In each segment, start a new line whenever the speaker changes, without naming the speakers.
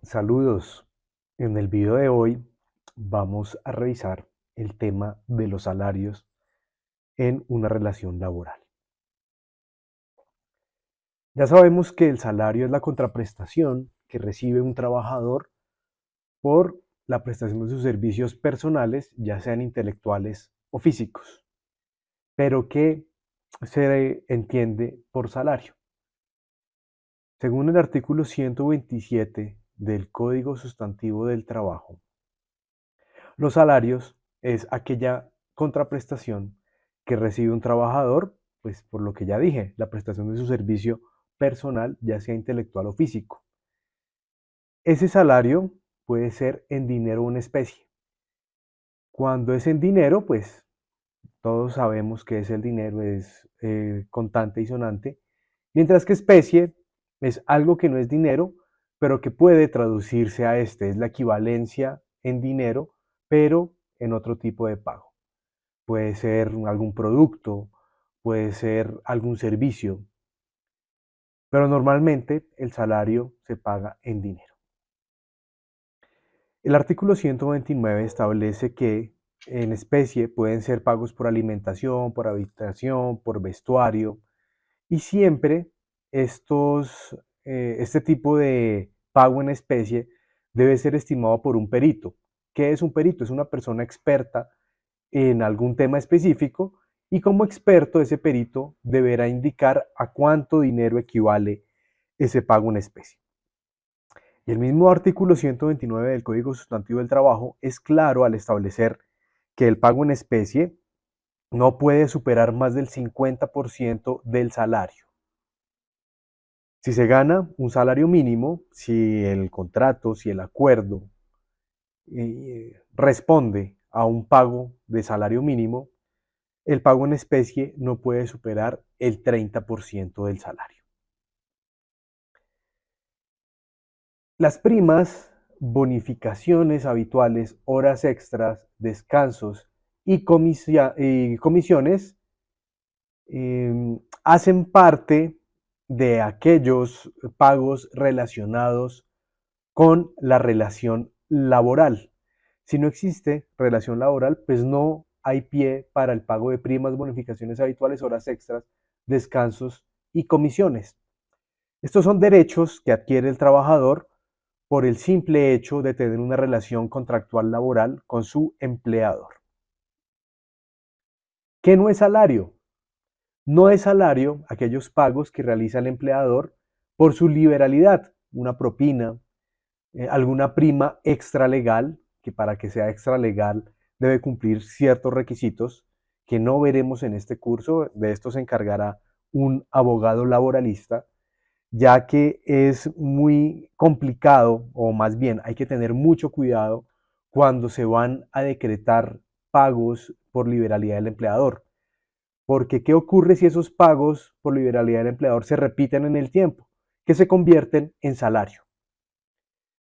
Saludos. En el video de hoy vamos a revisar el tema de los salarios en una relación laboral. Ya sabemos que el salario es la contraprestación que recibe un trabajador por la prestación de sus servicios personales, ya sean intelectuales o físicos. Pero ¿qué se entiende por salario? Según el artículo 127 del Código Sustantivo del Trabajo, los salarios es aquella contraprestación que recibe un trabajador, pues por lo que ya dije, la prestación de su servicio personal, ya sea intelectual o físico. Ese salario puede ser en dinero o en especie. Cuando es en dinero, pues todos sabemos que es el dinero, es contante y sonante, mientras que especie es algo que no es dinero, pero que puede traducirse a este, es la equivalencia en dinero, pero en otro tipo de pago. Puede ser algún producto, puede ser algún servicio, pero normalmente el salario se paga en dinero. El artículo 129 establece que en especie pueden ser pagos por alimentación, por habitación, por vestuario, y siempre este tipo de pago en especie debe ser estimado por un perito. ¿Qué es un perito? Es una persona experta en algún tema específico y como experto ese perito deberá indicar a cuánto dinero equivale ese pago en especie. Y el mismo artículo 129 del Código Sustantivo del Trabajo es claro al establecer que el pago en especie no puede superar más del 50% del salario. Si se gana un salario mínimo, si el contrato, si el acuerdo responde a un pago de salario mínimo, el pago en especie no puede superar el 30% del salario. Las primas, bonificaciones habituales, horas extras, descansos y comisiones hacen parte de aquellos pagos relacionados con la relación laboral. Si no existe relación laboral, pues no hay pie para el pago de primas, bonificaciones habituales, horas extras, descansos y comisiones. Estos son derechos que adquiere el trabajador por el simple hecho de tener una relación contractual laboral con su empleador. ¿Qué no es salario? No es salario aquellos pagos que realiza el empleador por su liberalidad, una propina, alguna prima extralegal, que para que sea extralegal debe cumplir ciertos requisitos que no veremos en este curso. De esto se encargará un abogado laboralista, ya que es muy complicado, o más bien hay que tener mucho cuidado cuando se van a decretar pagos por liberalidad del empleador. Porque ¿qué ocurre si esos pagos por liberalidad del empleador se repiten en el tiempo? Que se convierten en salario.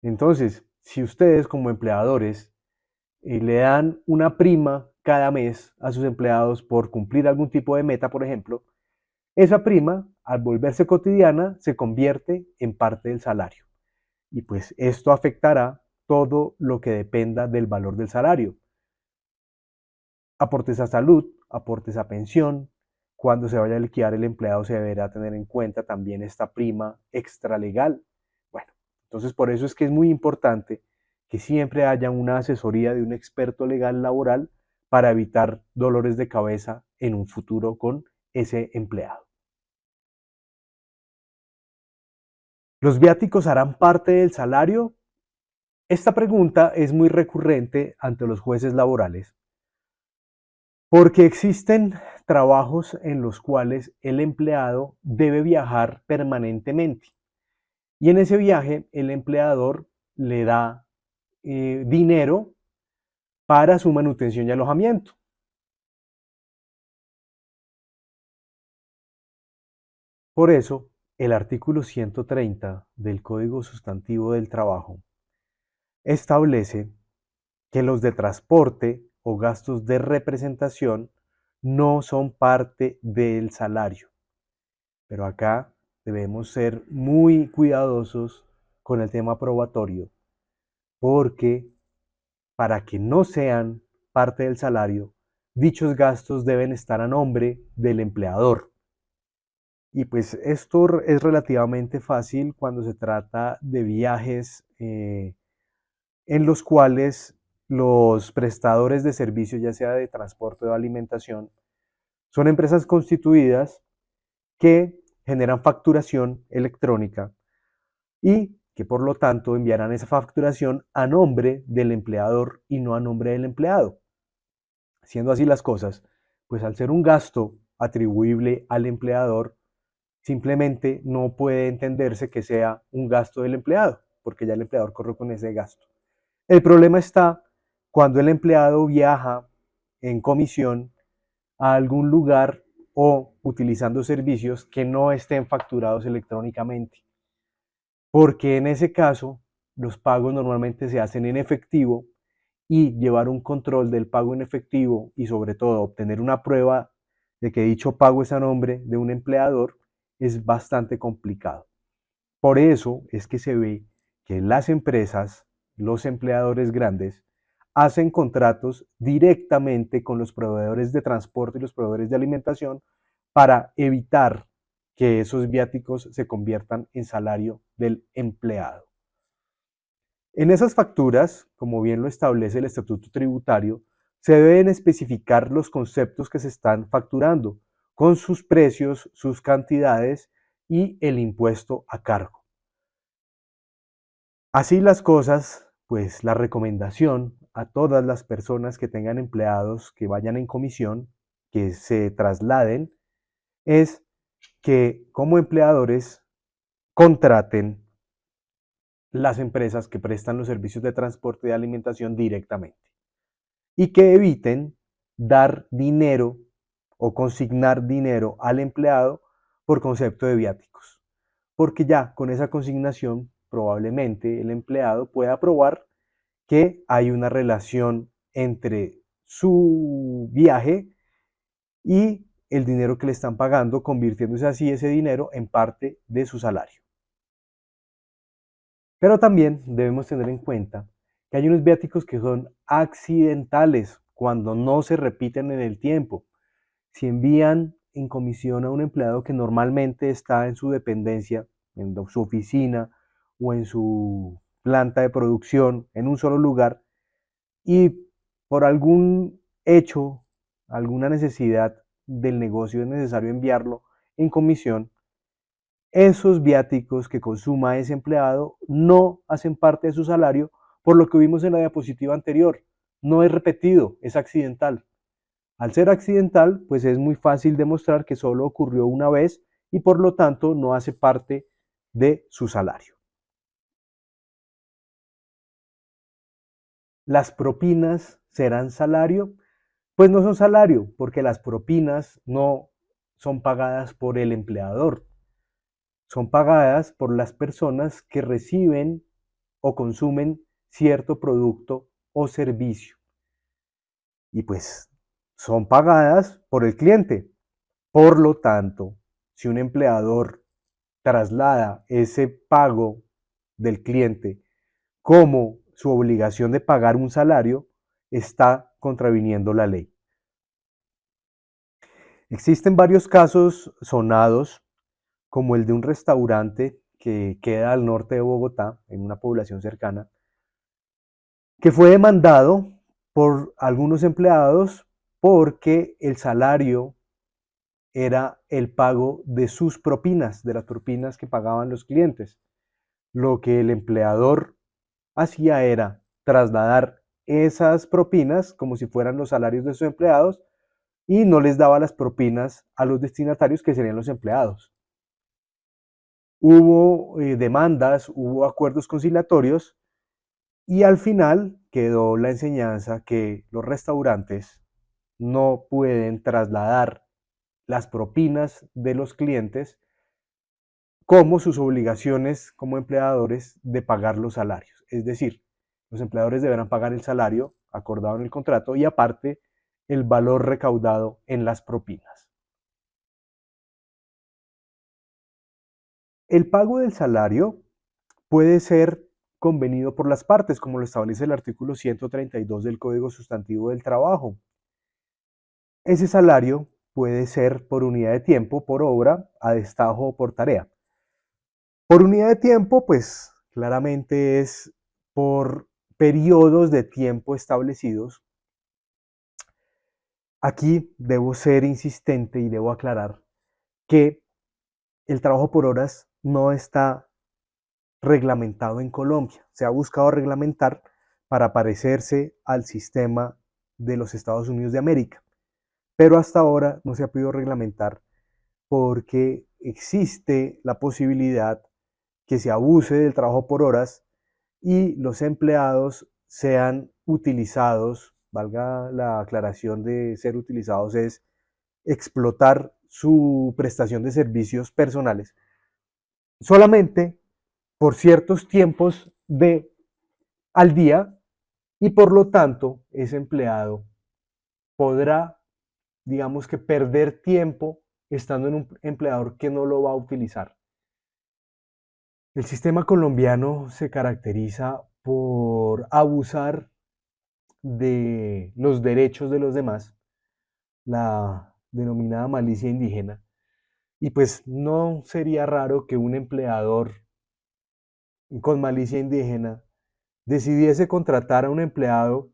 Entonces, si ustedes como empleadores le dan una prima cada mes a sus empleados por cumplir algún tipo de meta, por ejemplo, esa prima, al volverse cotidiana, se convierte en parte del salario. Y pues esto afectará todo lo que dependa del valor del salario. Aportes a salud, aportes a pensión. Cuando se vaya a liquidar el empleado se deberá tener en cuenta también esta prima extralegal. Bueno, entonces por eso es que es muy importante que siempre haya una asesoría de un experto legal laboral para evitar dolores de cabeza en un futuro con ese empleado. ¿Los viáticos harán parte del salario? Esta pregunta es muy recurrente ante los jueces laborales porque existen trabajos en los cuales el empleado debe viajar permanentemente y en ese viaje el empleador le da dinero para su manutención y alojamiento. Por eso, el artículo 130 del Código Sustantivo del Trabajo establece que los de transporte o gastos de representación no son parte del salario. Pero acá debemos ser muy cuidadosos con el tema probatorio, porque para que no sean parte del salario, dichos gastos deben estar a nombre del empleador. Y pues esto es relativamente fácil cuando se trata de viajes en los cuales los prestadores de servicios, ya sea de transporte o de alimentación, son empresas constituidas que generan facturación electrónica y que por lo tanto enviarán esa facturación a nombre del empleador y no a nombre del empleado. Siendo así las cosas, pues al ser un gasto atribuible al empleador, simplemente no puede entenderse que sea un gasto del empleado, porque ya el empleador corrió con ese gasto. El problema está cuando el empleado viaja en comisión a algún lugar o utilizando servicios que no estén facturados electrónicamente, porque en ese caso los pagos normalmente se hacen en efectivo y llevar un control del pago en efectivo y sobre todo obtener una prueba de que dicho pago es a nombre de un empleador es bastante complicado. Por eso es que se ve que las empresas, los empleadores grandes, hacen contratos directamente con los proveedores de transporte y los proveedores de alimentación para evitar que esos viáticos se conviertan en salario del empleado. En esas facturas, como bien lo establece el Estatuto Tributario, se deben especificar los conceptos que se están facturando, con sus precios, sus cantidades y el impuesto a cargo. Así las cosas, pues la recomendación a todas las personas que tengan empleados que vayan en comisión, que se trasladen, es que como empleadores contraten las empresas que prestan los servicios de transporte y de alimentación directamente y que eviten dar dinero o consignar dinero al empleado por concepto de viáticos, porque ya con esa consignación probablemente el empleado pueda probar que hay una relación entre su viaje y el dinero que le están pagando, convirtiéndose así ese dinero en parte de su salario. Pero también debemos tener en cuenta que hay unos viáticos que son accidentales cuando no se repiten en el tiempo. Si envían en comisión a un empleado que normalmente está en su dependencia, en su oficina o en su planta de producción, en un solo lugar, y por algún hecho, alguna necesidad del negocio es necesario enviarlo en comisión, esos viáticos que consuma ese empleado no hacen parte de su salario, por lo que vimos en la diapositiva anterior. No es repetido, es accidental. Al ser accidental, pues es muy fácil demostrar que solo ocurrió una vez y por lo tanto no hace parte de su salario. ¿Las propinas serán salario? Pues no son salario, porque las propinas no son pagadas por el empleador, son pagadas por las personas que reciben o consumen cierto producto o servicio. Y pues son pagadas por el cliente. Por lo tanto, si un empleador traslada ese pago del cliente como su obligación de pagar un salario, está contraviniendo la ley. Existen varios casos sonados, como el de un restaurante que queda al norte de Bogotá, en una población cercana, que fue demandado por algunos empleados porque el salario era el pago de sus propinas, de las propinas que pagaban los clientes. Lo que el empleador hacía era trasladar esas propinas como si fueran los salarios de sus empleados y no les daba las propinas a los destinatarios, que serían los empleados. Hubo demandas, hubo acuerdos conciliatorios y al final quedó la enseñanza que los restaurantes no pueden trasladar las propinas de los clientes como sus obligaciones como empleadores de pagar los salarios. Es decir, los empleadores deberán pagar el salario acordado en el contrato y aparte el valor recaudado en las propinas. El pago del salario puede ser convenido por las partes, como lo establece el artículo 132 del Código Sustantivo del Trabajo. Ese salario puede ser por unidad de tiempo, por obra, a destajo o por tarea. Por unidad de tiempo, pues claramente es por periodos de tiempo establecidos. Aquí debo ser insistente y debo aclarar que el trabajo por horas no está reglamentado en Colombia. Se ha buscado reglamentar para parecerse al sistema de los Estados Unidos de América, pero hasta ahora no se ha podido reglamentar porque existe la posibilidad que se abuse del trabajo por horas y los empleados sean utilizados, valga la aclaración de ser utilizados, es explotar su prestación de servicios personales solamente por ciertos tiempos al día y por lo tanto ese empleado podrá, digamos que perder tiempo estando en un empleador que no lo va a utilizar. El sistema colombiano se caracteriza por abusar de los derechos de los demás, la denominada malicia indígena, y pues no sería raro que un empleador con malicia indígena decidiese contratar a un empleado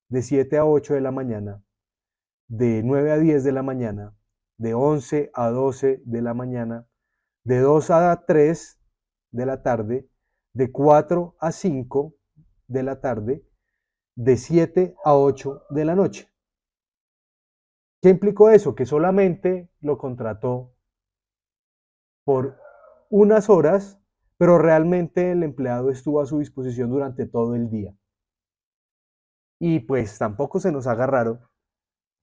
de 7 a 8 de la mañana, de 9 a 10 de la mañana, de 11 a 12 de la mañana, de 2 a 3 de la tarde, de 4 a 5 de la tarde, de 7 a 8 de la noche. ¿Qué implicó eso? Que solamente lo contrató por unas horas, pero realmente el empleado estuvo a su disposición durante todo el día. Y pues tampoco se nos haga raro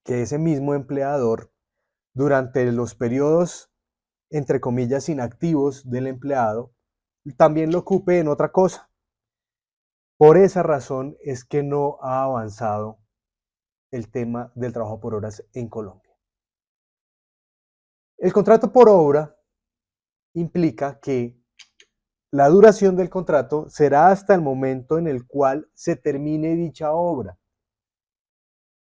que ese mismo empleador, durante los periodos, entre comillas, inactivos del empleado, también lo ocupe en otra cosa. Por esa razón es que no ha avanzado el tema del trabajo por horas en Colombia. El contrato por obra implica que la duración del contrato será hasta el momento en el cual se termine dicha obra.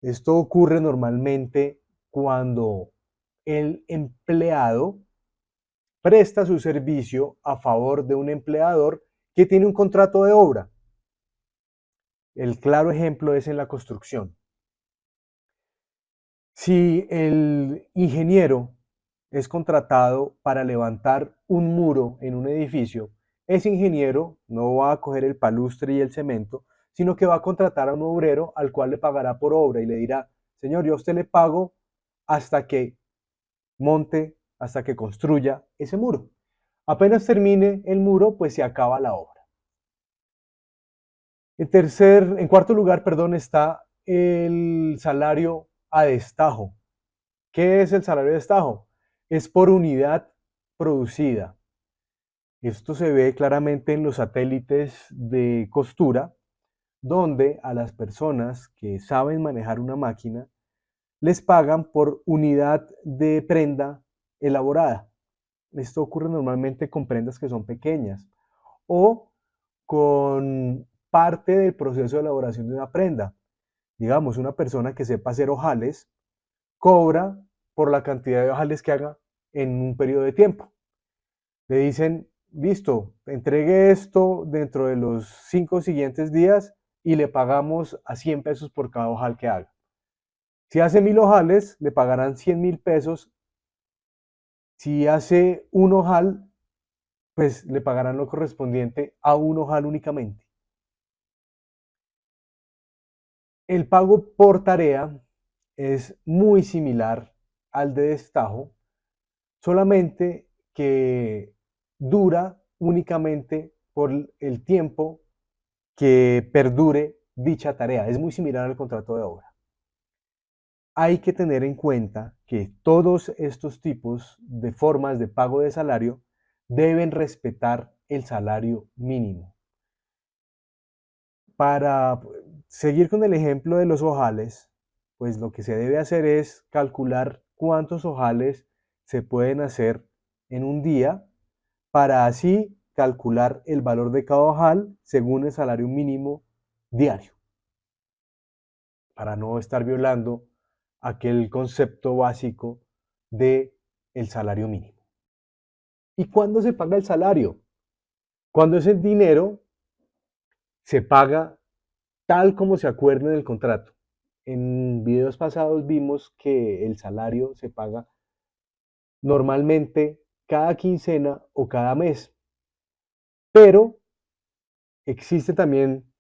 Esto ocurre normalmente cuando el empleado presta su servicio a favor de un empleador que tiene un contrato de obra. El claro ejemplo es en la construcción. Si el ingeniero es contratado para levantar un muro en un edificio, ese ingeniero no va a coger el palustre y el cemento, sino que va a contratar a un obrero al cual le pagará por obra y le dirá, señor, yo a usted le pago hasta que monte, hasta que construya ese muro. Apenas termine el muro, pues se acaba la obra. En cuarto lugar, está el salario a destajo. ¿Qué es el salario a destajo? Es por unidad producida. Esto se ve claramente en los satélites de costura, donde a las personas que saben manejar una máquina les pagan por unidad de prenda elaborada. Esto ocurre normalmente con prendas que son pequeñas o con parte del proceso de elaboración de una prenda. Digamos, una persona que sepa hacer ojales cobra por la cantidad de ojales que haga en un periodo de tiempo. Le dicen, listo, entregue esto dentro de los 5 siguientes días y le pagamos a 100 pesos por cada ojal que haga. Si hace 1000 ojales, le pagarán 100.000 pesos. Si hace un ojal, pues le pagarán lo correspondiente a un ojal únicamente. El pago por tarea es muy similar al de destajo, solamente que dura únicamente por el tiempo que perdure dicha tarea. Es muy similar al contrato de obra. Hay que tener en cuenta que todos estos tipos de formas de pago de salario deben respetar el salario mínimo. Para seguir con el ejemplo de los ojales, pues lo que se debe hacer es calcular cuántos ojales se pueden hacer en un día para así calcular el valor de cada ojal según el salario mínimo diario, para no estar violando aquel concepto básico del salario mínimo. ¿Y cuándo se paga el salario? Cuando ese dinero se paga tal como se acuerde en el contrato. En videos pasados vimos que el salario se paga normalmente cada quincena o cada mes, pero existen también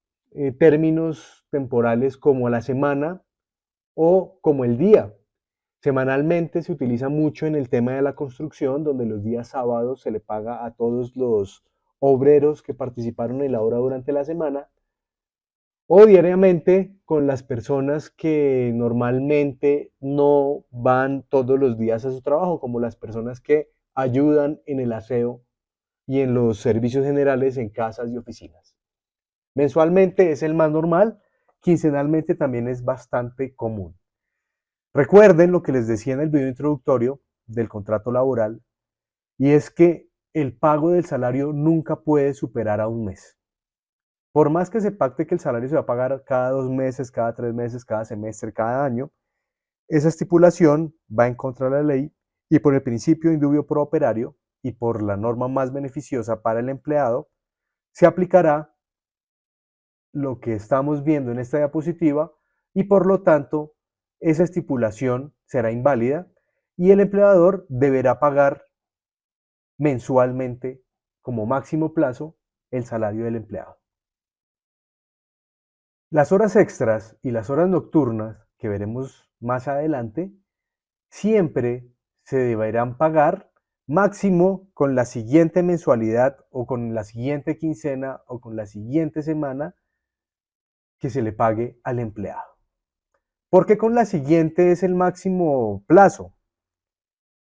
términos temporales como la semana o como el día. Semanalmente se utiliza mucho en el tema de la construcción, donde los días sábados se le paga a todos los obreros que participaron en la obra durante la semana, o diariamente con las personas que normalmente no van todos los días a su trabajo, como las personas que ayudan en el aseo y en los servicios generales en casas y oficinas. Mensualmente es el más normal, quincenalmente también es bastante común. Recuerden lo que les decía en el video introductorio del contrato laboral, y es que el pago del salario nunca puede superar a un mes. Por más que se pacte que el salario se va a pagar cada 2 meses, cada 3 meses, cada semestre, cada año, esa estipulación va en contra de la ley y por el principio indubio pro operario y por la norma más beneficiosa para el empleado, se aplicará lo que estamos viendo en esta diapositiva y por lo tanto esa estipulación será inválida y el empleador deberá pagar mensualmente como máximo plazo el salario del empleado. Las horas extras y las horas nocturnas, que veremos más adelante, siempre se deberán pagar máximo con la siguiente mensualidad o con la siguiente quincena o con la siguiente semana que se le pague al empleado. ¿Por qué con la siguiente es el máximo plazo?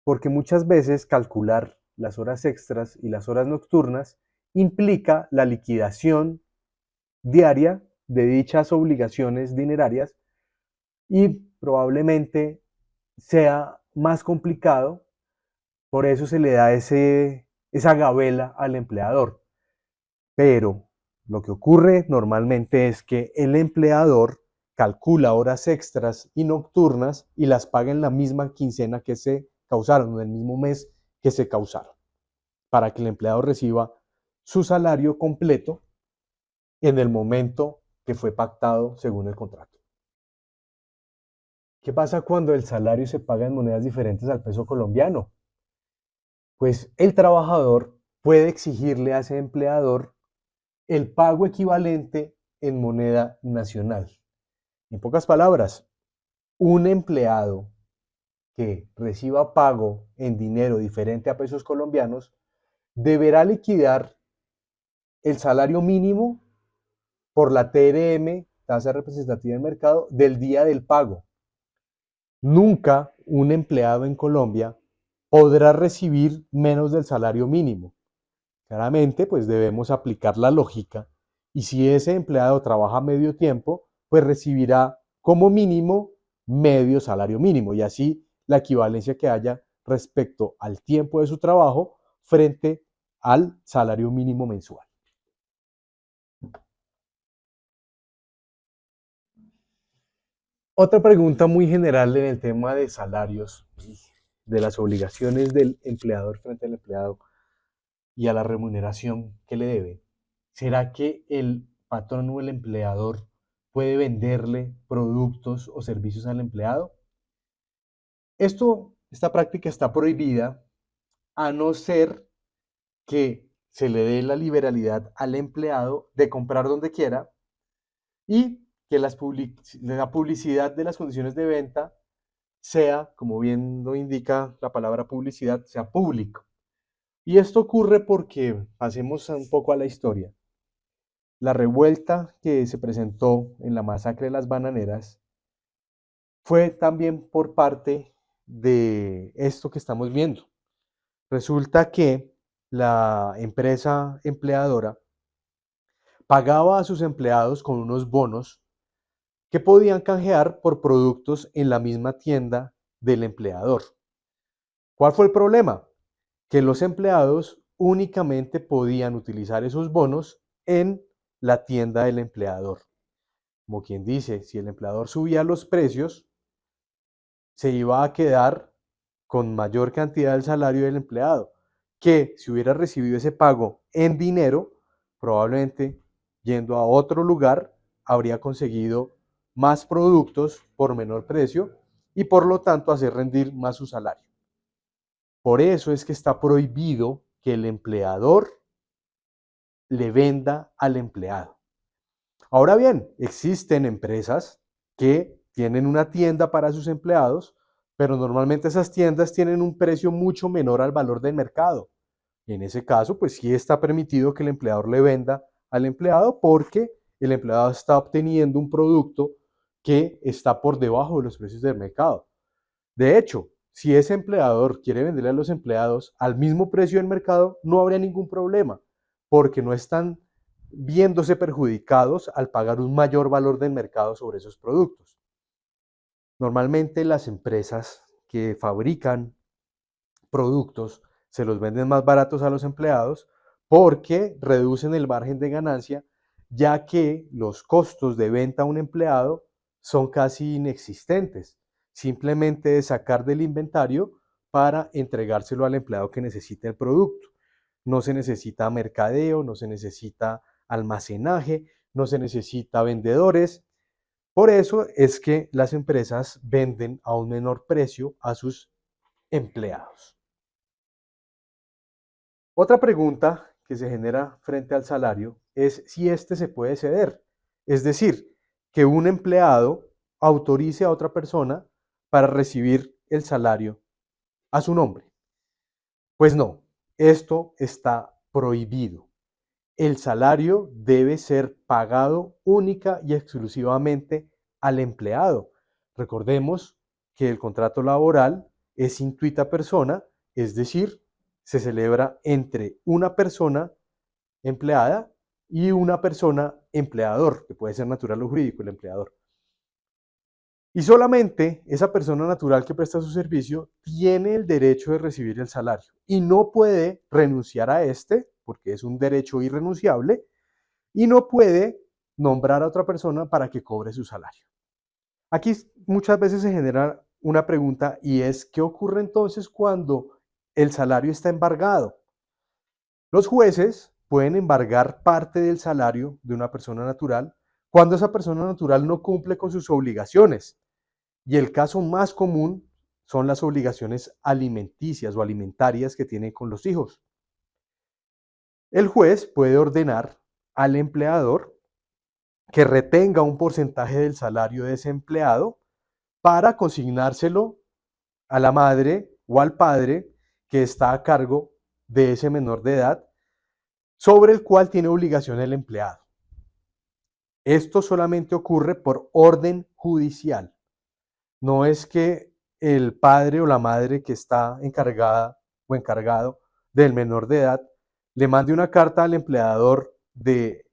Porque muchas veces calcular las horas extras y las horas nocturnas implica la liquidación diaria de dichas obligaciones dinerarias y probablemente sea más complicado, por eso se le da esa gabela al empleador. Pero lo que ocurre normalmente es que el empleador calcula horas extras y nocturnas y las paga en la misma quincena que se causaron, en el mismo mes que se causaron, para que el empleado reciba su salario completo en el momento que fue pactado según el contrato. ¿Qué pasa cuando el salario se paga en monedas diferentes al peso colombiano? Pues el trabajador puede exigirle a ese empleador el pago equivalente en moneda nacional. En pocas palabras, un empleado que reciba pago en dinero diferente a pesos colombianos deberá liquidar el salario mínimo por la TRM, tasa representativa del mercado, del día del pago. Nunca un empleado en Colombia podrá recibir menos del salario mínimo. Claramente, pues debemos aplicar la lógica y si ese empleado trabaja medio tiempo, pues recibirá como mínimo medio salario mínimo y así la equivalencia que haya respecto al tiempo de su trabajo frente al salario mínimo mensual. Otra pregunta muy general en el tema de salarios, de las obligaciones del empleador frente al empleado y a la remuneración que le debe. ¿Será que el patrón o el empleador puede venderle productos o servicios al empleado? Esta práctica está prohibida a no ser que se le dé la liberalidad al empleado de comprar donde quiera y que la publicidad de las condiciones de venta sea, como bien lo indica la palabra publicidad, sea público. Y esto ocurre porque, pasemos un poco a la historia. La revuelta que se presentó en la masacre de las bananeras fue también por parte de esto que estamos viendo. Resulta que la empresa empleadora pagaba a sus empleados con unos bonos que podían canjear por productos en la misma tienda del empleador. ¿Cuál fue el problema? Que los empleados únicamente podían utilizar esos bonos en la tienda del empleador. Como quien dice, si el empleador subía los precios, se iba a quedar con mayor cantidad del salario del empleado, que si hubiera recibido ese pago en dinero, probablemente yendo a otro lugar, habría conseguido más productos por menor precio y por lo tanto hacer rendir más su salario. Por eso es que está prohibido que el empleador le venda al empleado. Ahora bien, existen empresas que tienen una tienda para sus empleados, pero normalmente esas tiendas tienen un precio mucho menor al valor del mercado. En ese caso, pues sí está permitido que el empleador le venda al empleado porque el empleado está obteniendo un producto que está por debajo de los precios del mercado. De hecho, si ese empleador quiere venderle a los empleados al mismo precio del mercado, no habría ningún problema, porque no están viéndose perjudicados al pagar un mayor valor del mercado sobre esos productos. Normalmente las empresas que fabrican productos se los venden más baratos a los empleados porque reducen el margen de ganancia, ya que los costos de venta a un empleado son casi inexistentes. Simplemente es sacar del inventario para entregárselo al empleado que necesite el producto. No se necesita mercadeo, no se necesita almacenaje, no se necesita vendedores. Por eso es que las empresas venden a un menor precio a sus empleados. Otra pregunta que se genera frente al salario es si éste se puede ceder. Es decir, que un empleado autorice a otra persona para recibir el salario a su nombre. Pues no, esto está prohibido. El salario debe ser pagado única y exclusivamente al empleado. Recordemos que el contrato laboral es intuita persona, es decir, se celebra entre una persona empleada y una persona empleador, que puede ser natural o jurídico el empleador. Y solamente esa persona natural que presta su servicio tiene el derecho de recibir el salario y no puede renunciar a este, porque es un derecho irrenunciable, y no puede nombrar a otra persona para que cobre su salario. Aquí muchas veces se genera una pregunta y es, ¿qué ocurre entonces cuando el salario está embargado? Los jueces pueden embargar parte del salario de una persona natural cuando esa persona natural no cumple con sus obligaciones. Y el caso más común son las obligaciones alimenticias o alimentarias que tiene con los hijos. El juez puede ordenar al empleador que retenga un porcentaje del salario de ese empleado para consignárselo a la madre o al padre que está a cargo de ese menor de edad, sobre el cual tiene obligación el empleado. Esto solamente ocurre por orden judicial. No es que el padre o la madre que está encargada o encargado del menor de edad le mande una carta al empleador del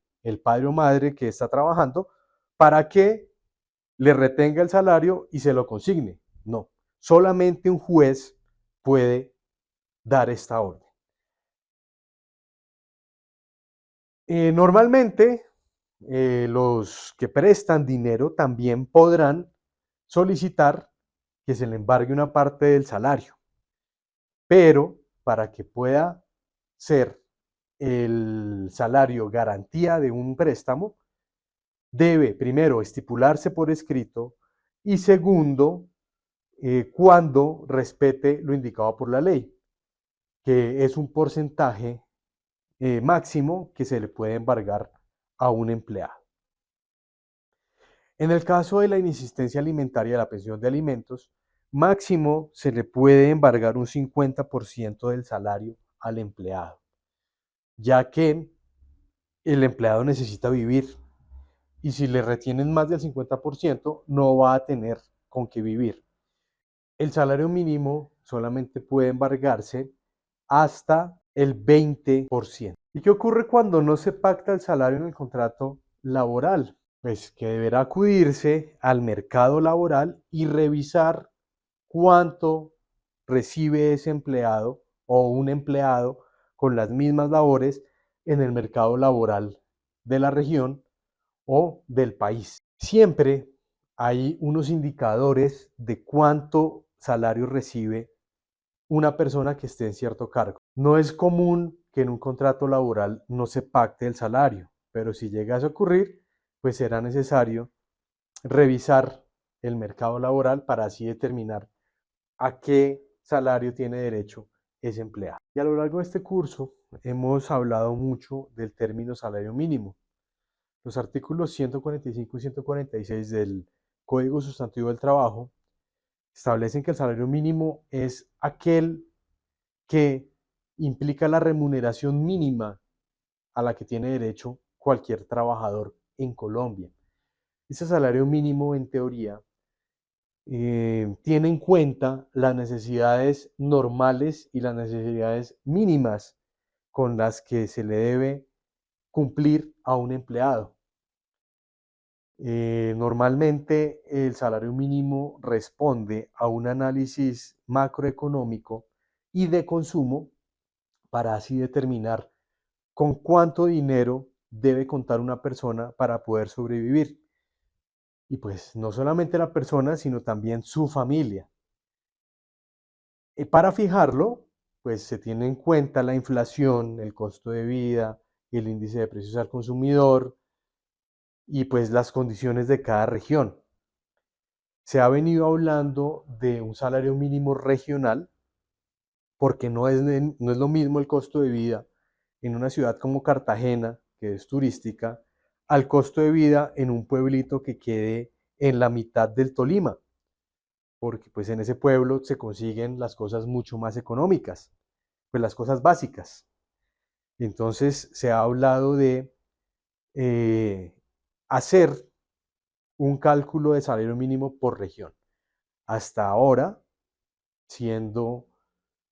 padre o madre que está trabajando para que le retenga el salario y se lo consigne. No, solamente un juez puede dar esta orden. Normalmente, los que prestan dinero también podrán solicitar que se le embargue una parte del salario, pero para que pueda ser el salario garantía de un préstamo, debe primero estipularse por escrito y segundo, cuando respete lo indicado por la ley, que es un porcentaje máximo que se le puede embargar a un empleado. En el caso de la inexistencia alimentaria de la pensión de alimentos, máximo se le puede embargar un 50% del salario al empleado, ya que el empleado necesita vivir y si le retienen más del 50% no va a tener con qué vivir. El salario mínimo solamente puede embargarse hasta el 20%. ¿Y qué ocurre cuando no se pacta el salario en el contrato laboral? Pues que deberá acudirse al mercado laboral y revisar cuánto recibe ese empleado o un empleado con las mismas labores en el mercado laboral de la región o del país. Siempre hay unos indicadores de cuánto salario recibe una persona que esté en cierto cargo. No es común que en un contrato laboral no se pacte el salario, pero si llegase a ocurrir, pues será necesario revisar el mercado laboral para así determinar a qué salario tiene derecho ese empleado. Y a lo largo de este curso hemos hablado mucho del término salario mínimo. Los artículos 145 y 146 del Código Sustantivo del Trabajo establecen que el salario mínimo es aquel que implica la remuneración mínima a la que tiene derecho cualquier trabajador en Colombia. Ese salario mínimo, en teoría, tiene en cuenta las necesidades normales y las necesidades mínimas con las que se le debe cumplir a un empleado. Normalmente el salario mínimo responde a un análisis macroeconómico y de consumo para así determinar con cuánto dinero debe contar una persona para poder sobrevivir. Y pues no solamente la persona, sino también su familia. Para fijarlo, pues se tiene en cuenta la inflación, el costo de vida, el índice de precios al consumidor y pues las condiciones de cada región. Se ha venido hablando de un salario mínimo regional porque no es lo mismo el costo de vida en una ciudad como Cartagena, que es turística, al costo de vida en un pueblito que quede en la mitad del Tolima, porque pues en ese pueblo se consiguen las cosas mucho más económicas, pues las cosas básicas. Entonces se ha hablado de hacer un cálculo de salario mínimo por región. Hasta ahora, siendo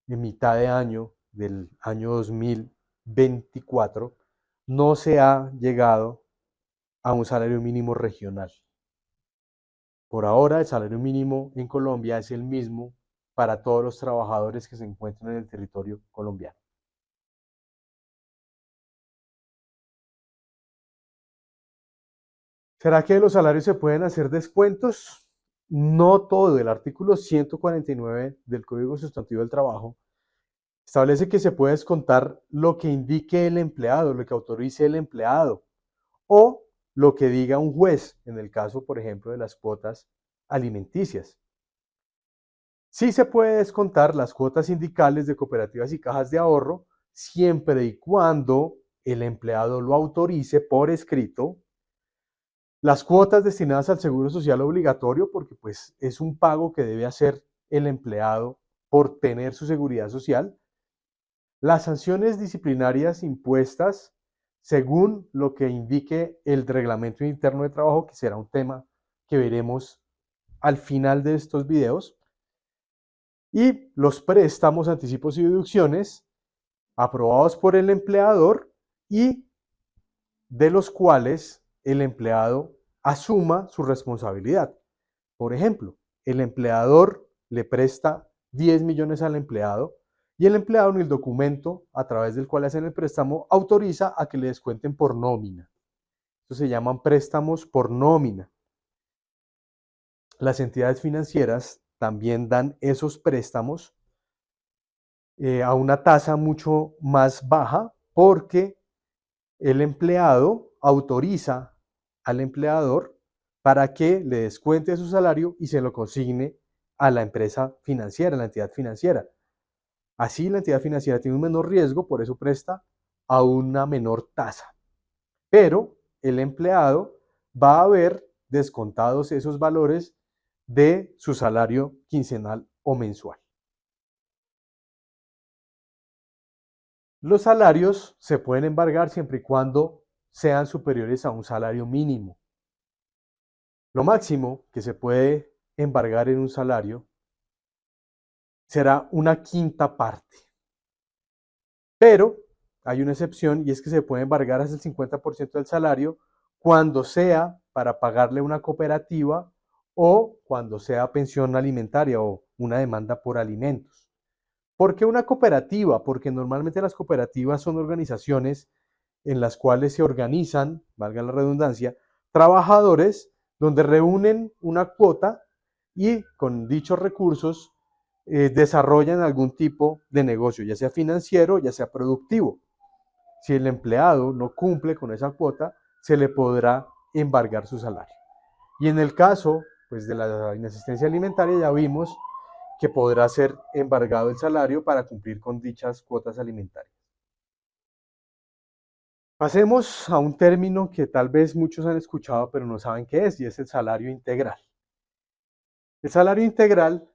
en mitad de año del año 2024, no se ha llegado a un salario mínimo regional. Por ahora, el salario mínimo en Colombia es el mismo para todos los trabajadores que se encuentran en el territorio colombiano. ¿Será que de los salarios se pueden hacer descuentos? No todo. El artículo 149 del Código Sustantivo del Trabajo establece que se puede descontar lo que indique el empleado, lo que autorice el empleado, o lo que diga un juez, en el caso, por ejemplo, de las cuotas alimenticias. Sí se puede descontar las cuotas sindicales de cooperativas y cajas de ahorro, siempre y cuando el empleado lo autorice por escrito. Las cuotas destinadas al seguro social obligatorio, porque pues es un pago que debe hacer el empleado por tener su seguridad social. Las sanciones disciplinarias impuestas según lo que indique el reglamento interno de trabajo, que será un tema que veremos al final de estos videos. Y los préstamos, anticipos y deducciones aprobados por el empleador y de los cuales el empleado asuma su responsabilidad. Por ejemplo, el empleador le presta 10 millones al empleado y el empleado en el documento a través del cual hacen el préstamo autoriza a que le descuenten por nómina. Esto se llaman préstamos por nómina. Las entidades financieras también dan esos préstamos a una tasa mucho más baja porque el empleado autoriza al empleador para que le descuente su salario y se lo consigne a la empresa financiera, a la entidad financiera. Así la entidad financiera tiene un menor riesgo, por eso presta a una menor tasa. Pero el empleado va a ver descontados esos valores de su salario quincenal o mensual. Los salarios se pueden embargar siempre y cuando sean superiores a un salario mínimo. Lo máximo que se puede embargar en un salario será una quinta parte. Pero hay una excepción y es que se puede embargar hasta el 50% del salario cuando sea para pagarle una cooperativa o cuando sea pensión alimentaria o una demanda por alimentos. ¿Por qué una cooperativa? Porque normalmente las cooperativas son organizaciones en las cuales se organizan, valga la redundancia, trabajadores donde reúnen una cuota y con dichos recursos desarrollan algún tipo de negocio, ya sea financiero, ya sea productivo. Si el empleado no cumple con esa cuota, se le podrá embargar su salario. Y en el caso pues, de la inasistencia alimentaria ya vimos que podrá ser embargado el salario para cumplir con dichas cuotas alimentarias. Pasemos a un término que tal vez muchos han escuchado pero no saben qué es, y es el salario integral. El salario integral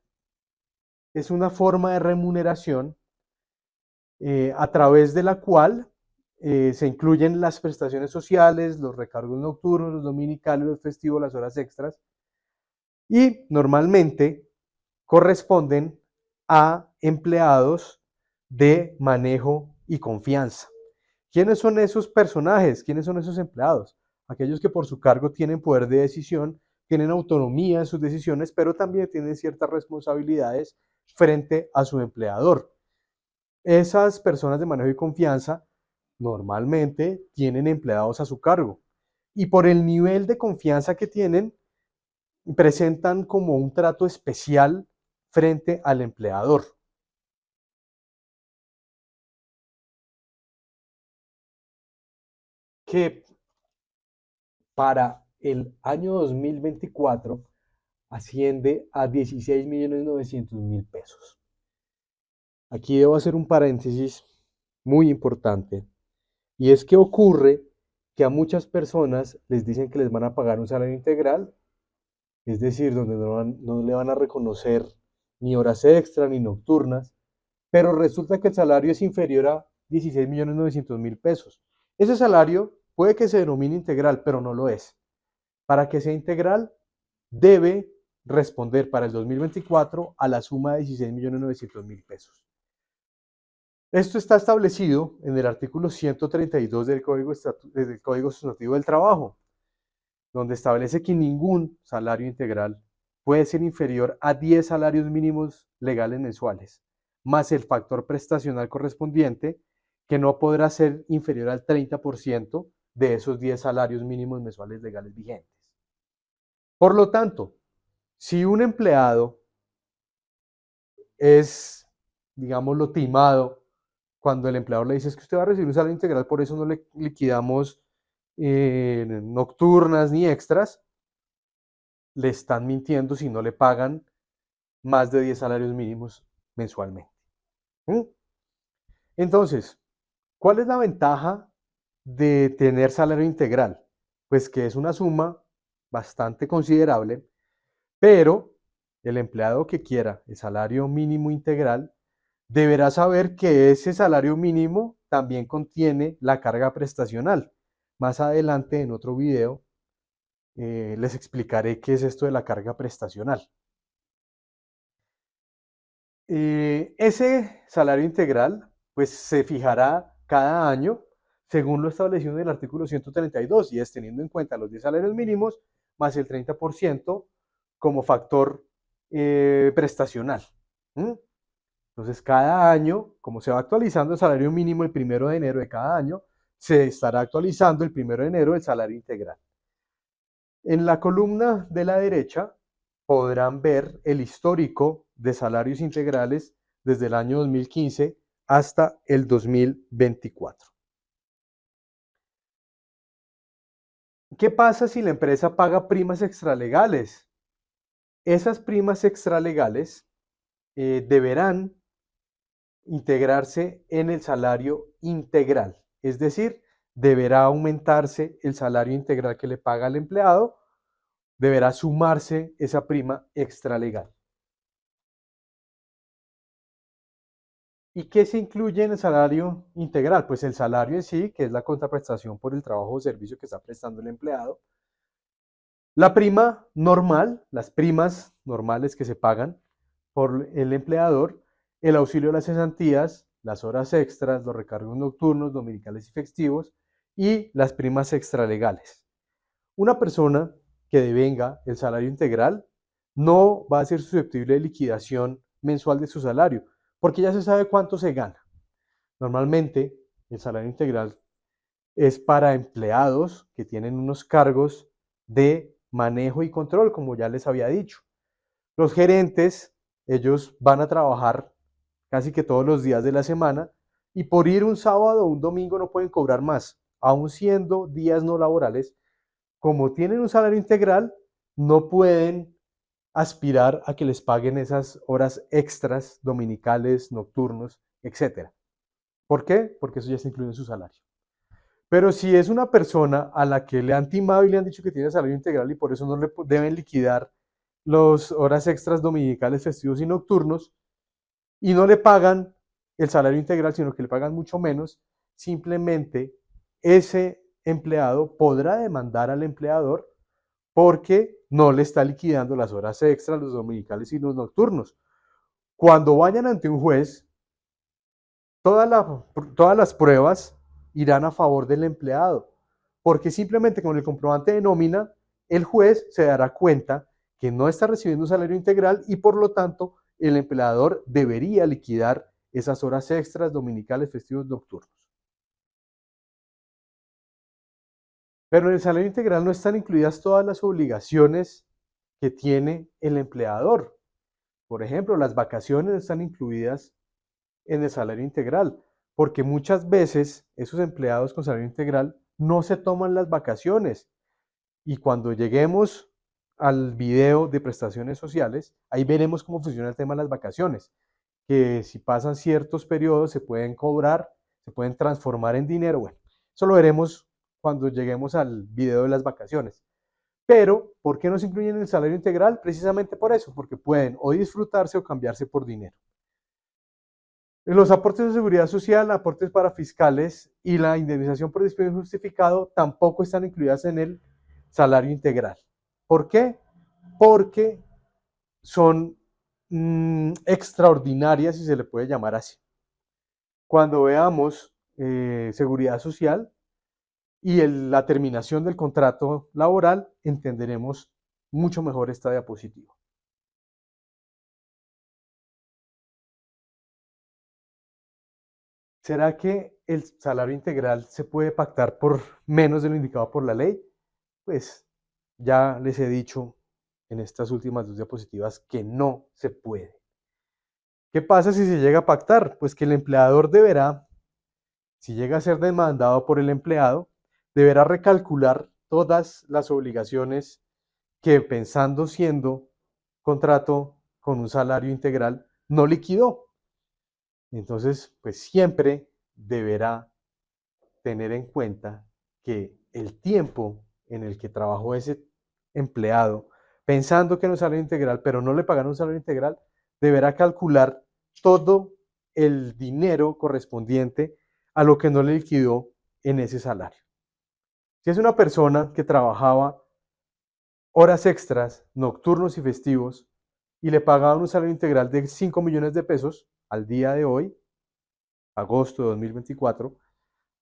es una forma de remuneración a través de la cual se incluyen las prestaciones sociales, los recargos nocturnos, los dominicales, los festivos, las horas extras, y normalmente corresponden a empleados de manejo y confianza. ¿Quiénes son esos personajes? ¿Quiénes son esos empleados? Aquellos que por su cargo tienen poder de decisión, tienen autonomía en sus decisiones, pero también tienen ciertas responsabilidades frente a su empleador. Esas personas de manejo y confianza normalmente tienen empleados a su cargo y por el nivel de confianza que tienen, presentan como un trato especial frente al empleador. Que para el año 2024 asciende a 16.900.000 pesos. Aquí debo hacer un paréntesis muy importante, y es que ocurre que a muchas personas les dicen que les van a pagar un salario integral, es decir, donde no le van a reconocer ni horas extra ni nocturnas, pero resulta que el salario es inferior a 16.900.000 pesos. Ese salario puede que se denomine integral, pero no lo es. Para que sea integral, debe responder para el 2024 a la suma de 16.900.000 pesos. Esto está establecido en el artículo 132 del Código Sustantivo del Trabajo, donde establece que ningún salario integral puede ser inferior a 10 salarios mínimos legales mensuales, más el factor prestacional correspondiente, que no podrá ser inferior al 30% de esos 10 salarios mínimos mensuales legales vigentes. Por lo tanto, si un empleado es, digámoslo, timado, cuando el empleador le dice es que usted va a recibir un salario integral, por eso no le liquidamos nocturnas ni extras, le están mintiendo si no le pagan más de 10 salarios mínimos mensualmente. Entonces, ¿cuál es la ventaja de tener salario integral? Pues que es una suma bastante considerable, pero el empleado que quiera el salario mínimo integral deberá saber que ese salario mínimo también contiene la carga prestacional. Más adelante en otro video les explicaré qué es esto de la carga prestacional. Ese salario integral pues se fijará cada año según lo establecido en el artículo 132, y es teniendo en cuenta los 10 salarios mínimos más el 30% como factor prestacional. Entonces cada año, como se va actualizando el salario mínimo el 1 de enero de cada año, se estará actualizando el 1 de enero el salario integral. En la columna de la derecha podrán ver el histórico de salarios integrales desde el año 2015 hasta el 2024. ¿Qué pasa si la empresa paga primas extralegales? Esas primas extralegales deberán integrarse en el salario integral, es decir, deberá aumentarse el salario integral que le paga al empleado, deberá sumarse esa prima extralegal. ¿Y qué se incluye en el salario integral? Pues el salario en sí, que es la contraprestación por el trabajo o servicio que está prestando el empleado. La prima normal, las primas normales que se pagan por el empleador, el auxilio de las cesantías, las horas extras, los recargos nocturnos, dominicales y festivos, y las primas extralegales. Una persona que devenga el salario integral no va a ser susceptible de liquidación mensual de su salario, porque ya se sabe cuánto se gana. Normalmente, el salario integral es para empleados que tienen unos cargos de manejo y control, como ya les había dicho. Los gerentes, ellos van a trabajar casi que todos los días de la semana y por ir un sábado o un domingo no pueden cobrar más, aun siendo días no laborales. Como tienen un salario integral, no pueden aspirar a que les paguen esas horas extras, dominicales, nocturnos, etc. ¿Por qué? Porque eso ya está incluido en su salario. Pero si es una persona a la que le han timado y le han dicho que tiene salario integral y por eso no le deben liquidar las horas extras dominicales, festivos y nocturnos, y no le pagan el salario integral, sino que le pagan mucho menos, simplemente ese empleado podrá demandar al empleador porque no le está liquidando las horas extras, los dominicales y los nocturnos. Cuando vayan ante un juez, todas las pruebas irán a favor del empleado, porque simplemente con el comprobante de nómina, el juez se dará cuenta que no está recibiendo un salario integral y por lo tanto el empleador debería liquidar esas horas extras, dominicales, festivos, nocturnos. Pero en el salario integral no están incluidas todas las obligaciones que tiene el empleador. Por ejemplo, las vacaciones están incluidas en el salario integral, porque muchas veces esos empleados con salario integral no se toman las vacaciones. Y cuando lleguemos al video de prestaciones sociales, ahí veremos cómo funciona el tema de las vacaciones, que si pasan ciertos periodos se pueden cobrar, se pueden transformar en dinero. Bueno, eso lo veremos cuando lleguemos al video de las vacaciones. Pero, ¿por qué no se incluyen en el salario integral? Precisamente por eso, porque pueden o disfrutarse o cambiarse por dinero. Los aportes de seguridad social, aportes para fiscales y la indemnización por despido injustificado tampoco están incluidas en el salario integral. ¿Por qué? Porque son extraordinarias, si se le puede llamar así. Cuando veamos seguridad social y la terminación del contrato laboral, entenderemos mucho mejor esta diapositiva. ¿Será que el salario integral se puede pactar por menos de lo indicado por la ley? Pues ya les he dicho en estas últimas dos diapositivas que no se puede. ¿Qué pasa si se llega a pactar? Pues que el empleador deberá, si llega a ser demandado por el empleado, deberá recalcular todas las obligaciones que pensando siendo contrato con un salario integral no liquidó. Entonces, pues siempre deberá tener en cuenta que el tiempo en el que trabajó ese empleado, pensando que no es salario integral, pero no le pagaron un salario integral, deberá calcular todo el dinero correspondiente a lo que no le liquidó en ese salario. Si es una persona que trabajaba horas extras, nocturnos y festivos, y le pagaban un salario integral de 5 millones de pesos al día de hoy, agosto de 2024,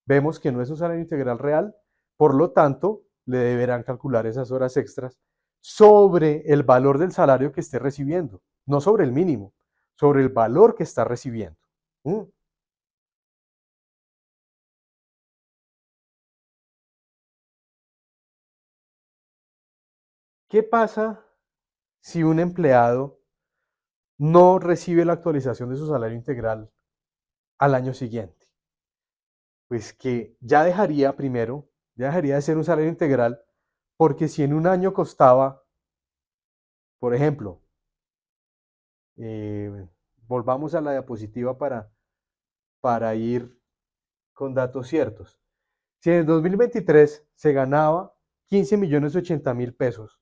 vemos que no es un salario integral real, por lo tanto, le deberán calcular esas horas extras sobre el valor del salario que esté recibiendo, no sobre el mínimo, sobre el valor que está recibiendo. ¿Qué pasa si un empleado no recibe la actualización de su salario integral al año siguiente? Pues que ya dejaría primero, ya dejaría de ser un salario integral, porque si en un año costaba, por ejemplo, volvamos a la diapositiva para ir con datos ciertos. Si en el 2023 se ganaba 15.080.000 pesos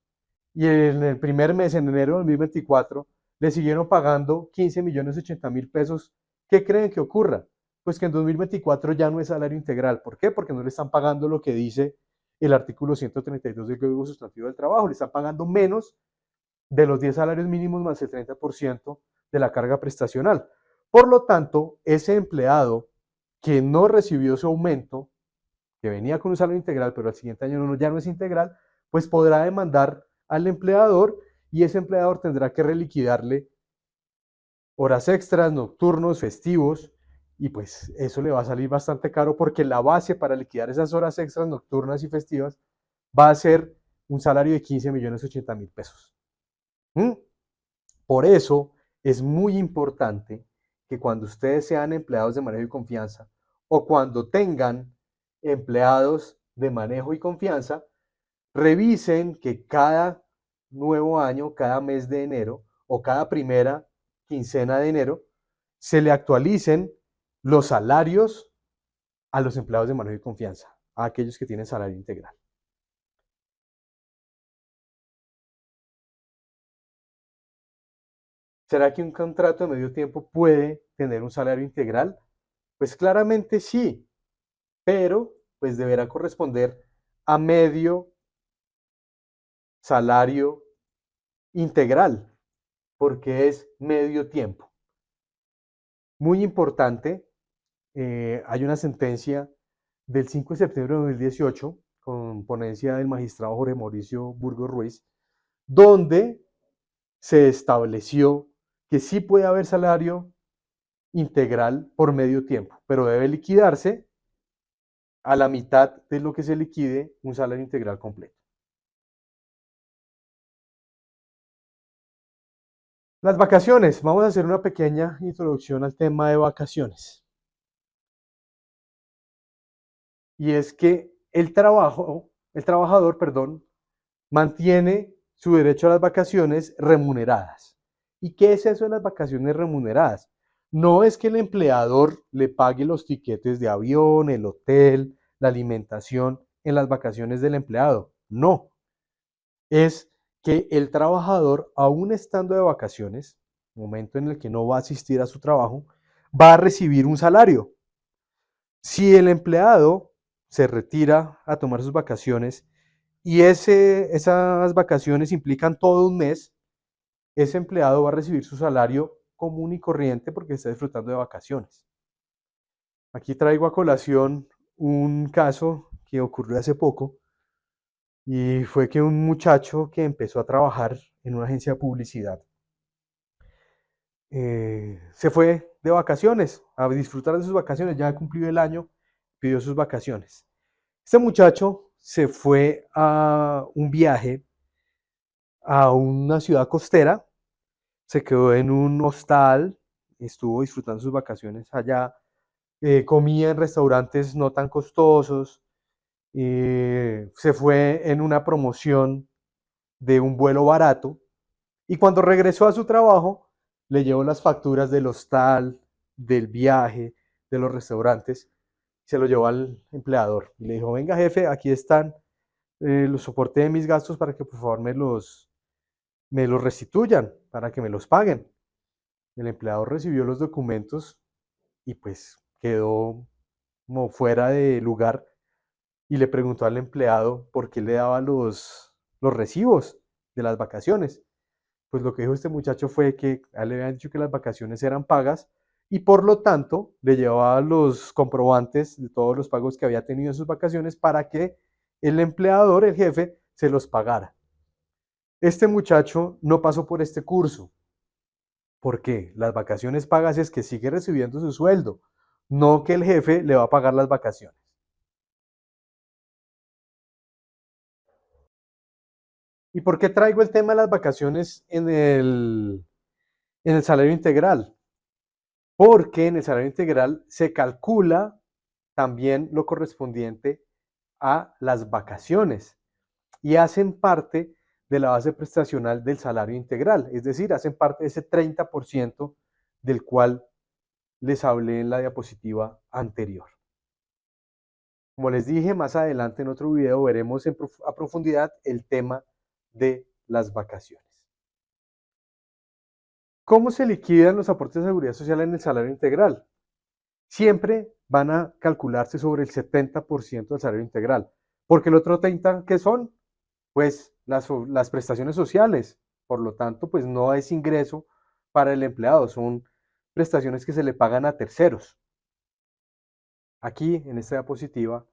y en el primer mes, en enero de 2024, le siguieron pagando 15.080.000 pesos, ¿qué creen que ocurra? Pues que en 2024 ya no es salario integral. ¿Por qué? Porque no le están pagando lo que dice el artículo 132 del Código Sustantivo del Trabajo, le están pagando menos de los 10 salarios mínimos más el 30% de la carga prestacional. Por lo tanto, ese empleado que no recibió su aumento, que venía con un salario integral, pero al siguiente año ya no es integral, pues podrá demandar al empleador y ese empleador tendrá que reliquidarle horas extras, nocturnos, festivos, y pues eso le va a salir bastante caro porque la base para liquidar esas horas extras, nocturnas y festivas va a ser un salario de 15.080.000 pesos. ¿Mm? Por eso es muy importante que cuando ustedes sean empleados de manejo y confianza o cuando tengan empleados de manejo y confianza, revisen que cada nuevo año, cada mes de enero o cada primera quincena de enero, se le actualicen los salarios a los empleados de manejo y confianza, a aquellos que tienen salario integral. ¿Será que un contrato de medio tiempo puede tener un salario integral? Pues claramente sí, pero pues deberá corresponder a medio salario integral, porque es medio tiempo. Muy importante, hay una sentencia del 5 de septiembre de 2018, con ponencia del magistrado Jorge Mauricio Burgos Ruiz, donde se estableció que sí puede haber salario integral por medio tiempo, pero debe liquidarse a la mitad de lo que se liquide un salario integral completo. Las vacaciones. Vamos a hacer una pequeña introducción al tema de vacaciones. Y es que el trabajador, perdón, mantiene su derecho a las vacaciones remuneradas. ¿Y qué es eso de las vacaciones remuneradas? No es que el empleador le pague los tiquetes de avión, el hotel, la alimentación en las vacaciones del empleado. No. Es que el trabajador, aún estando de vacaciones, momento en el que no va a asistir a su trabajo, va a recibir un salario. Si el empleado se retira a tomar sus vacaciones y esas vacaciones implican todo un mes, ese empleado va a recibir su salario común y corriente porque está disfrutando de vacaciones. Aquí traigo a colación un caso que ocurrió hace poco y fue que un muchacho que empezó a trabajar en una agencia de publicidad se fue de vacaciones, a disfrutar de sus vacaciones, ya ha cumplido el año, pidió sus vacaciones. Este muchacho se fue a un viaje a una ciudad costera, se quedó en un hostal, estuvo disfrutando sus vacaciones allá, comía en restaurantes no tan costosos, se fue en una promoción de un vuelo barato y cuando regresó a su trabajo le llevó las facturas del hostal, del viaje, de los restaurantes, se lo llevó al empleador y le dijo, venga jefe, aquí están los soportes de mis gastos para que por favor me los restituyan, para que me los paguen. El empleador recibió los documentos y pues quedó como fuera de lugar y le preguntó al empleado por qué le daba los recibos de las vacaciones. Pues lo que dijo este muchacho fue que a él le habían dicho que las vacaciones eran pagas y por lo tanto le llevaba los comprobantes de todos los pagos que había tenido en sus vacaciones para que el empleador, el jefe, se los pagara. Este muchacho no pasó por este curso. ¿Por qué? Las vacaciones pagas es que sigue recibiendo su sueldo, no que el jefe le va a pagar las vacaciones. ¿Y por qué traigo el tema de las vacaciones en el salario integral? Porque en el salario integral se calcula también lo correspondiente a las vacaciones y hacen parte de la base prestacional del salario integral, es decir, hacen parte de ese 30% del cual les hablé en la diapositiva anterior. Como les dije, más adelante en otro video veremos a profundidad el tema de las vacaciones. ¿Cómo se liquidan los aportes de seguridad social en el salario integral? Siempre van a calcularse sobre el 70% del salario integral, porque el otro 30%, ¿qué son? Pues las prestaciones sociales, por lo tanto, pues no es ingreso para el empleado, son prestaciones que se le pagan a terceros. Aquí, en esta diapositiva,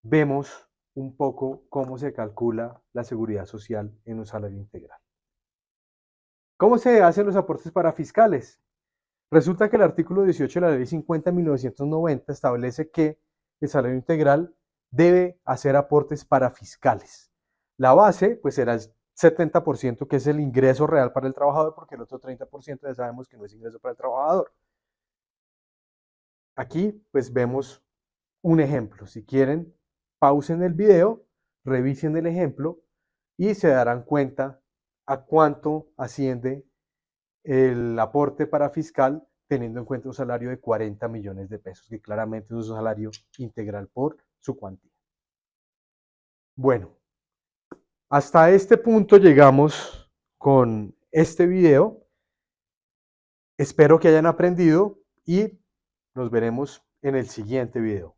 vemos un poco cómo se calcula la seguridad social en un salario integral. ¿Cómo se hacen los aportes para fiscales? Resulta que el artículo 18 de la Ley 50 de 1990 establece que el salario integral debe hacer aportes para fiscales. La base, pues, será el 70%, que es el ingreso real para el trabajador, porque el otro 30% ya sabemos que no es ingreso para el trabajador. Aquí, pues, vemos un ejemplo. Si quieren, pausen el video, revisen el ejemplo y se darán cuenta a cuánto asciende el aporte para fiscal, teniendo en cuenta un salario de 40 millones de pesos, que claramente es un salario integral por su cuantía. Bueno, hasta este punto llegamos con este video. Espero que hayan aprendido y nos veremos en el siguiente video.